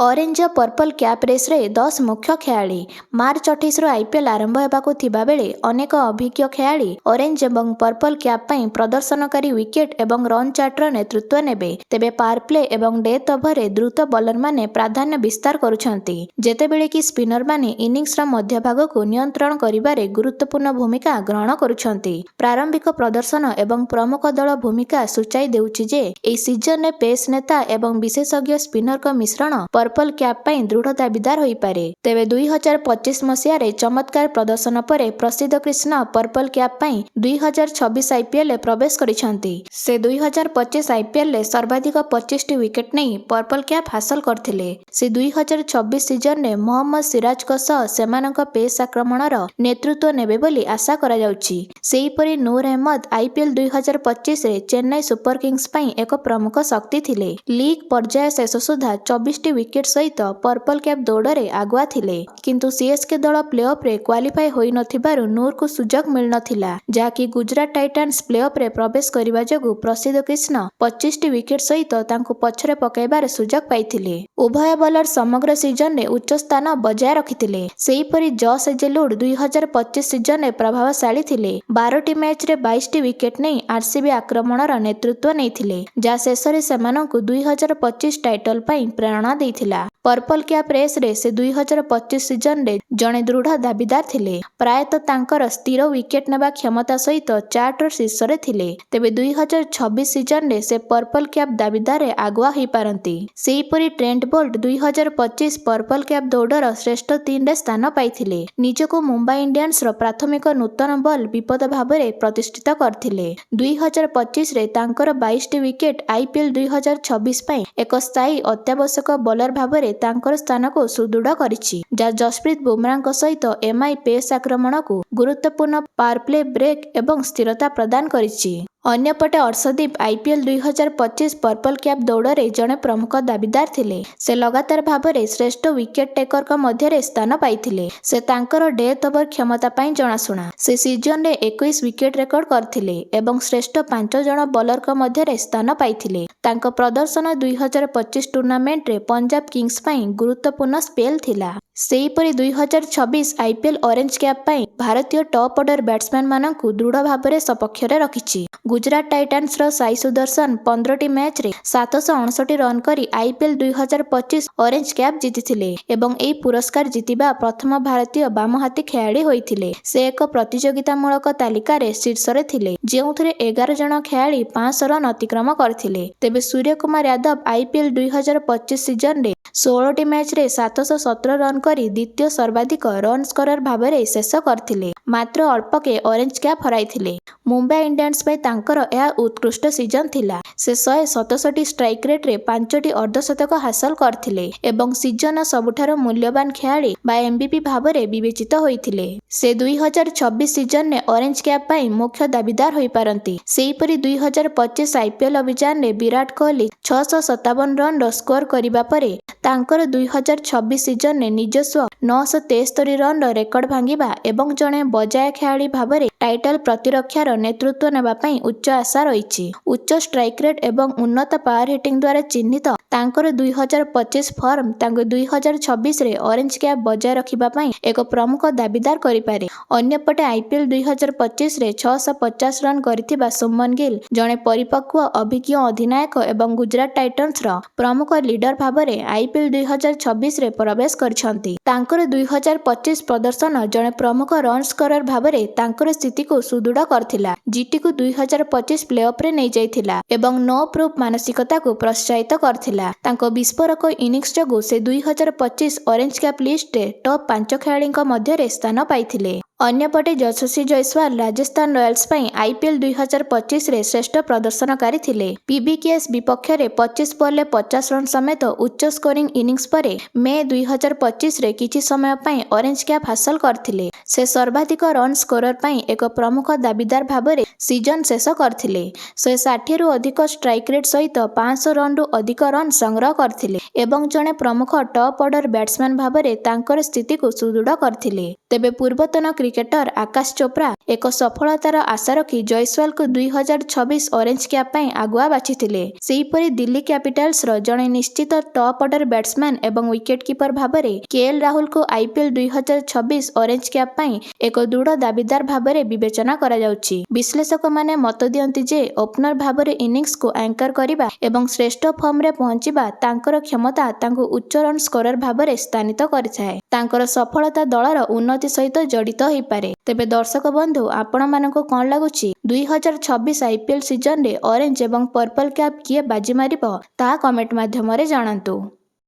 Orange ଓ purple cap ରେସ୍ରେ 10 ମୁଖ୍ୟ ଖେଳାଳି। ମାର୍ଚ୍ଚ 28ରୁ ଆଇପିଏଲ୍ ଆରମ୍ଭ ହେବାକୁ ଥିବାବେଳେ ଅନେକ ଅଭିଜ୍ଞ ଖେଳାଳି ଅରେଞ୍ଜ ଏବଂ ପର୍ପଲ କ୍ୟାପ୍ ପାଇଁ ପ୍ରଦର୍ଶନକାରୀ ୱିକେଟ୍ ଏବଂ ରନ୍ ଚାର୍ଟର ନେତୃତ୍ୱ ନେବେ। ତେବେ ପାୱାର ପ୍ଲେ ଏବଂ ଡେଥ୍ ଓଭରରେ ଦ୍ରୁତ ବୋଲରମାନେ ପ୍ରାଧାନ୍ୟ ବିସ୍ତାର କରୁଛନ୍ତି, ଯେତେବେଳେ କି ସ୍ପିନରମାନେ ଇନିଂସର ମଧ୍ୟଭାଗକୁ ନିୟନ୍ତ୍ରଣ କରିବାରେ ଗୁରୁତ୍ୱପୂର୍ଣ୍ଣ ଭୂମିକା ଗ୍ରହଣ କରୁଛନ୍ତି। ପ୍ରାରମ୍ଭିକ ପ୍ରଦର୍ଶନ ଏବଂ ପ୍ରମୁଖ ଦଳ ଭୂମିକା ସୂଚାଇ ଦେଉଛି ଯେ ଏହି ସିଜନରେ ପେସ୍ ନେତା ଏବଂ ବିଶେଷଜ୍ଞ ସ୍ପିନରଙ୍କ ମିଶ୍ରଣ ପର୍ପଲ କ୍ୟାପ୍ ପାଇଁ ଦୃଢ଼ ଦାବିଦାର ହୋଇପାରେ। ତେବେ 2025 ମସିହାରେ ଚମତ୍କାର ପ୍ରଦର୍ଶନ ପରେ ପ୍ରସିଦ୍ଧ କ୍ରିଷ୍ଣ ପର୍ପଲ କ୍ୟାପ୍ ପାଇଁ 2026 ଆଇପିଏଲ୍ରେ ପ୍ରବେଶ କରିଛନ୍ତି। ସେ 2025 ଆଇପିଏଲ୍ରେ ସର୍ବାଧିକ 25ଟି ୱିକେଟ୍ ନେଇ ପର୍ପଲ କ୍ୟାପ୍ ହାସଲ କରିଥିଲେ। ସେ 2026 ସିଜନରେ ମହମ୍ମଦ ସିରାଜଙ୍କ ସହ ସେମାନଙ୍କ ପେସ୍ ଆକ୍ରମଣର ନେତୃତ୍ୱ ନେବେ ବୋଲି ଆଶା କରାଯାଉଛି। ସେହିପରି ନୂର ଅହମ୍ମଦ ଆଇପିଏଲ୍ 2025ରେ ଚେନ୍ନାଇ ସୁପର କିଙ୍ଗସ୍ ପାଇଁ ଏକ ପ୍ରମୁଖ ଶକ୍ତି ଥିଲେ। ଲିଗ୍ ପର୍ଯ୍ୟାୟ ଶେଷ ସୁଦ୍ଧା 24ଟି ୱିକେଟ୍ ସହିତ ପର୍ପଲ କ୍ୟାପ୍ ଦୌଡ଼ରେ ଆଗୁଆ ଥିଲେ। କିନ୍ତୁ ସିଏସ୍କେ ଦଳ ପ୍ଲେ-ଅଫ୍ରେ କ୍ୱାଲିଫାଏ ହୋଇନଥିବାରୁ ନୂରଙ୍କୁ ସୁଯୋଗ ମିଳିନଥିଲା, ଯାହାକି ଗୁଜରାଟ ଟାଇଟାନ୍ସ ପ୍ଲେ-ଅଫ୍ରେ ପ୍ରବେଶ କରିବା ଯୋଗୁଁ ପ୍ରସିଦ୍ଧ କ୍ରିଷ୍ଣ 25ଟି ୱିକେଟ୍ ସହିତ ତାଙ୍କୁ ପଛରେ ପକାଇବାର ସୁଯୋଗ ପାଇଥିଲେ। ଉଭୟ ବୋଲର ସମଗ୍ର ସିଜନରେ ଉଚ୍ଚ ସ୍ଥାନ ବଜାୟ ରଖିଥିଲେ। ସେହିପରି ଜସ୍ ହେଜେଲଉଡ୍ 2025 ସିଜନରେ ପ୍ରଭାବଶାଳୀ ଥିଲେ। 12ଟି ମ୍ୟାଚ୍ରେ 22ଟି ୱିକେଟ୍ ନେଇ ଆର୍ସିବି ଆକ୍ରମଣର ନେତୃତ୍ୱ ନେଇଥିଲେ, ଯାହା ଶେଷରେ ସେମାନଙ୍କୁ 2025 ଟାଇଟଲ ପାଇଁ ପ୍ରେରଣା ଦେଇଥିଲା। ପର୍ପଲ କ୍ୟାପ୍ ରେସ୍ରେ ସେ 2025 ସିଜନରେ ଜଣେ ଦୃଢ଼ ଦାବିଦାର ଥିଲେ। ପ୍ରାୟତଃ ତାଙ୍କର ସ୍ଥିର ୱିକେଟ୍ ନେବା କ୍ଷମତା ସହିତ ଚାର୍ଟର ଶୀର୍ଷରେ ଥିଲେ। ତେବେ 2026 ସିଜନରେ ସେ ପର୍ପଲ କ୍ୟାପ୍ ଦାବିଦାରରେ ଆଗୁଆ ହୋଇପାରନ୍ତି। ସେହିପରି ଟ୍ରେଣ୍ଟ ବୋଲ୍ଟ 2025 ପର୍ପଲ କ୍ୟାପ୍ ଦୌଡ଼ର ଶ୍ରେଷ୍ଠ 3ରେ ସ୍ଥାନ ପାଇଥିଲେ। ନିଜକୁ ମୁମ୍ବାଇ ଇଣ୍ଡିଆନ୍ସର ପ୍ରାଥମିକ ନୂତନ ବଲ୍ ବିପଦ ଭାବରେ ପ୍ରତିଷ୍ଠିତ କରିଥିଲେ। 2025ରେ ତାଙ୍କର 22ଟି ୱିକେଟ୍ ଆଇପିଏଲ୍ 2026 ପାଇଁ ଏକ ସ୍ଥାୟୀ ଅତ୍ୟାବଶ୍ୟକ ବୋଲର ଭାବରେ ତାଙ୍କର ସ୍ଥାନକୁ ସୁଦୃଢ଼ କରିଛି, ଯାହା ଯଶପ୍ରୀତ ବୁମରାଙ୍କ ସହିତ ଏମ୍ଆଇ ପେସ୍ ଆକ୍ରମଣକୁ ଗୁରୁତ୍ୱପୂର୍ଣ୍ଣ ପାୱାର ପ୍ଲେ ବ୍ରେକ୍ ଏବଂ ସ୍ଥିରତା ପ୍ରଦାନ କରିଛି। ଅନ୍ୟପଟେ ଅର୍ଶଦୀପ ଆଇପିଏଲ୍ 2025 ପର୍ପଲ କ୍ୟାପ୍ ଦୌଡ଼ରେ ଜଣେ ପ୍ରମୁଖ ଦାବିଦାର ଥିଲେ। ସେ ଲଗାତାର ଭାବରେ ଶ୍ରେଷ୍ଠ ୱିକେଟ୍ ଟେକରଙ୍କ ମଧ୍ୟରେ ସ୍ଥାନ ପାଇଥିଲେ। ସେ ତାଙ୍କର ଡେଥ୍ ଓଭର କ୍ଷମତା ପାଇଁ ଜଣାଶୁଣା। ସେ ସିଜନରେ 21 ୱିକେଟ୍ ରେକର୍ଡ କରିଥିଲେ ଏବଂ ଶ୍ରେଷ୍ଠ 5 ଜଣ ବୋଲରଙ୍କ ମଧ୍ୟରେ ସ୍ଥାନ ପାଇଥିଲେ। ତାଙ୍କ ପ୍ରଦର୍ଶନ 2025 ଟୁର୍ଣ୍ଣାମେଣ୍ଟରେ ପଞ୍ଜାବ କିଙ୍ଗସ୍ ପାଇଁ ଗୁରୁତ୍ୱପୂର୍ଣ୍ଣ ସ୍ପେଲ୍ ଥିଲା। ସେହିପରି 2026 ଆଇପିଏଲ୍ ଅରେଞ୍ଜ କ୍ୟାପ୍ ପାଇଁ ଭାରତୀୟ ଟପ୍ ଅର୍ଡର ବ୍ୟାଟ୍ସମ୍ୟାନମାନଙ୍କୁ ଦୃଢ଼ ଭାବରେ ସପକ୍ଷରେ ରଖିଛି। ଗୁଜରାଟ ଟାଇଟାନ୍ସର ସାଇ ସୁଦର୍ଶନ 15ଟି ମ୍ୟାଚ୍ରେ 759 ରନ୍ କରି ଆଇପିଏଲ୍ 2025 ଅରେଞ୍ଜ କ୍ୟାପ୍ ଜିତିଥିଲେ ଏବଂ ଏହି ପୁରସ୍କାର ଜିତିବା ପ୍ରଥମ ଭାରତୀୟ ବାମହାତୀ ଖେଳାଳି ହୋଇଥିଲେ। ସେ ଏକ ପ୍ରତିଯୋଗିତାମୂଳକ ତାଲିକାରେ ଶୀର୍ଷରେ ଥିଲେ, ଯେଉଁଥିରେ 11 ଜଣ ଖେଳାଳି 500 ରନ୍ ଅତିକ୍ରମ କରିଥିଲେ। ତେବେ ସୂର୍ଯ୍ୟକୁମାର ୟାଦବ ଆଇପିଏଲ୍ 2025 ସିଜନରେ 16ଟି ମ୍ୟାଚ୍ରେ 717 ରନ୍ କରି ଦ୍ୱିତୀୟ ସର୍ବାଧିକ ରନ୍ ସ୍କୋରର ଭାବରେ ଶେଷ କରିଥିଲେ। ମାତ୍ର ଅଳ୍ପକେ ଅରେଞ୍ଜ କ୍ୟାପ୍ ହରାଇଥିଲେ। ମୁମ୍ବାଇ ଇଣ୍ଡିଆନ୍ସ ପାଇଁ ତାଙ୍କର ଏହା ଉତ୍କୃଷ୍ଟ ସିଜନ୍ ଥିଲା। ସେ 167 ଷ୍ଟ୍ରାଇକ୍ ରେଟ୍ରେ 5ଟି ଅର୍ଦ୍ଧଶତକ ହାସଲ କରିଥିଲେ ଏବଂ ସିଜନର ସବୁଠାରୁ ମୂଲ୍ୟବାନ ଖେଳାଳି ବା ଏମ୍ଭିପି ଭାବରେ ବିବେଚିତ ହୋଇଥିଲେ। ସେ 2026 ସିଜନରେ ଅରେଞ୍ଜ କ୍ୟାପ୍ ପାଇଁ ମୁଖ୍ୟ ଦାବିଦାର ହୋଇପାରନ୍ତି। ସେହିପରି 2025 ଆଇପିଏଲ୍ ଅଭିଯାନରେ ବିରାଟ କୋହଲି 657 ରନ୍ର ସ୍କୋର କରିବା ପରେ ତାଙ୍କର 2026 ସିଜନରେ ନିଜସ୍ୱ 973 ରନ୍ର ରେକର୍ଡ ଭାଙ୍ଗିବା ଏବଂ ଜଣେ ବଜାୟ ଖେଳାଳି ଭାବରେ ଟାଇଟଲ ପ୍ରତିରକ୍ଷାର ନେତୃତ୍ୱ ନେବା ପାଇଁ ଉଚ୍ଚ ଆଶା ରହିଛି। ଉଚ୍ଚ ଷ୍ଟ୍ରାଇକ୍ ରେଟ୍ ଏବଂ ଉନ୍ନତ ପାୱାର ହିଟିଂ ଦ୍ୱାରା ଚିହ୍ନିତ ତାଙ୍କର 2025 ଫର୍ମ ତାଙ୍କୁ 2026ରେ ଅରେଞ୍ଜ କ୍ୟାପ୍ ବଜାୟ ରଖିବା ପାଇଁ ଏକ ପ୍ରମୁଖ ଦାବିଦାର କରିପାରେ। ଅନ୍ୟପଟେ ଆଇପିଏଲ୍ 2025ରେ 650 ରନ୍ କରିଥିବା ସୁମନ ଗିଲ୍ ଜଣେ ପରିପକ୍ୱ ଅଭିଜ୍ଞ ଅଧିନାୟକ ଏବଂ ଗୁଜରାଟ ଟାଇଟନ୍ସର ପ୍ରମୁଖ ଲିଡର ଭାବରେ ଆଇପିଏଲ୍ 2026ରେ ପ୍ରବେଶ କରିଛନ୍ତି। ତାଙ୍କର 2025 ପ୍ରଦର୍ଶନ ଜଣେ ପ୍ରମୁଖ ରନ୍ ସ୍କୋରର ଭାବରେ ତାଙ୍କର ସ୍ଥିତିକୁ ସୁଦୃଢ଼ କରିଥିଲା, ଜିଟିକୁ 2025 ପ୍ଲେ-ଅଫ୍ରେ ନେଇଯାଇଥିଲା ଏବଂ ନୋ ପ୍ରୁଫ୍ ମାନସିକତାକୁ ପ୍ରୋତ୍ସାହିତ କରିଥିଲା। ତାଙ୍କ ବିସ୍ଫୋରକ ଇନିଂସ ଯୋଗୁଁ ସେ 2025 ଅରେଞ୍ଜ କ୍ୟାପ୍ ଲିଷ୍ଟରେ ଟପ୍ 5 ଖେଳାଳିଙ୍କ ମଧ୍ୟରେ ସ୍ଥାନ ପାଇଥିଲେ। ଅନ୍ୟପଟେ ଯଶସ୍ୱୀ ଜୟସ୍ୱାଲ ରାଜସ୍ଥାନ ରୟାଲ୍ସ ପାଇଁ ଆଇପିଏଲ୍ 2025ରେ ଶ୍ରେଷ୍ଠ ପ୍ରଦର୍ଶନକାରୀ ଥିଲେ। ପିବିକେଏସ୍ ବିପକ୍ଷରେ 25 ବଲ୍ରେ 50 ରନ୍ ସମେତ ଉଚ୍ଚ ସ୍କୋରିଂ ଇନିଂସ ପରେ ମେ 2025ରେ କିଛି ସମୟ ପାଇଁ ଅରେଞ୍ଜ କ୍ୟାପ୍ ହାସଲ କରିଥିଲେ। ସେ ସର୍ବାଧିକ ରନ୍ ସ୍କୋରର ପାଇଁ ଏକ ପ୍ରମୁଖ ଦାବିଦାର ଭାବରେ ସିଜନ୍ ଶେଷ କରିଥିଲେ। 160ରୁ ଅଧିକ ଷ୍ଟ୍ରାଇକ୍ ରେଟ୍ ସହିତ 500 ରନ୍ରୁ ଅଧିକ ରନ୍ ସଂଗ୍ରହ କରିଥିଲେ ଏବଂ ଜଣେ ପ୍ରମୁଖ ଟପ୍ ଅର୍ଡର ବ୍ୟାଟ୍ସମ୍ୟାନ ଭାବରେ ତାଙ୍କର ସ୍ଥିତିକୁ ସୁଦୃଢ଼ କରିଥିଲେ। ତେବେ ପୂର୍ବତନ କ୍ରିକେଟର ଆକାଶ ଚୋପ୍ରା ଏକ ସଫଳତାର ଆଶା ରଖି ଜୟସୱାଲଙ୍କୁ 2026 ଅରେଞ୍ଜ କ୍ୟାପ୍ ପାଇଁ ଆଗୁଆ ବାଛିଥିଲେ। ସେହିପରି ଦିଲ୍ଲୀ କ୍ୟାପିଟାଲ୍ସର ଜଣେ ନିଶ୍ଚିତ ଟପ୍ ଅର୍ଡର ବ୍ୟାଟ୍ସମ୍ୟାନ୍ ଏବଂ ୱିକେଟ୍ କିପର ଭାବରେ କେଏଲ୍ ରାହୁଲଙ୍କୁ IPL 2026 ଅରେଞ୍ଜ କ୍ୟାପ୍ ପାଇଁ ଏକ ଦୃଢ଼ ଦାବିଦାର ଭାବରେ ବିବେଚନା କରାଯାଉଛି। ବିଶ୍ଳେଷକମାନେ ମତ ଦିଅନ୍ତି ଯେ ଓପନର ଭାବରେ ଇନିଂସକୁ ଆଙ୍କର କରିବା ଏବଂ ଶ୍ରେଷ୍ଠ ଫର୍ମରେ ପହଞ୍ଚିବା ତାଙ୍କର କ୍ଷମତା ତାଙ୍କୁ ଉଚ୍ଚ ରନ୍ ସ୍କୋରର ଭାବରେ ସ୍ଥାନିତ କରିଥାଏ। ତାଙ୍କର ସଫଳତା ଦଳର ଉନ୍ନତି ସହିତ ଜଡ଼ିତ ହୋଇପାରେ। ତେବେ ଦର୍ଶକ ବନ୍ଧୁ, ଆପଣମାନଙ୍କୁ କ'ଣ ଲାଗୁଛି 2026 IPL ସିଜନରେ ଅରେଞ୍ଜ ଏବଂ ପର୍ପଲ କ୍ୟାପ୍ କିଏ ବାଜି ମାରିବ ତାହା କମେଣ୍ଟ ମାଧ୍ୟମରେ ଜଣାନ୍ତୁ।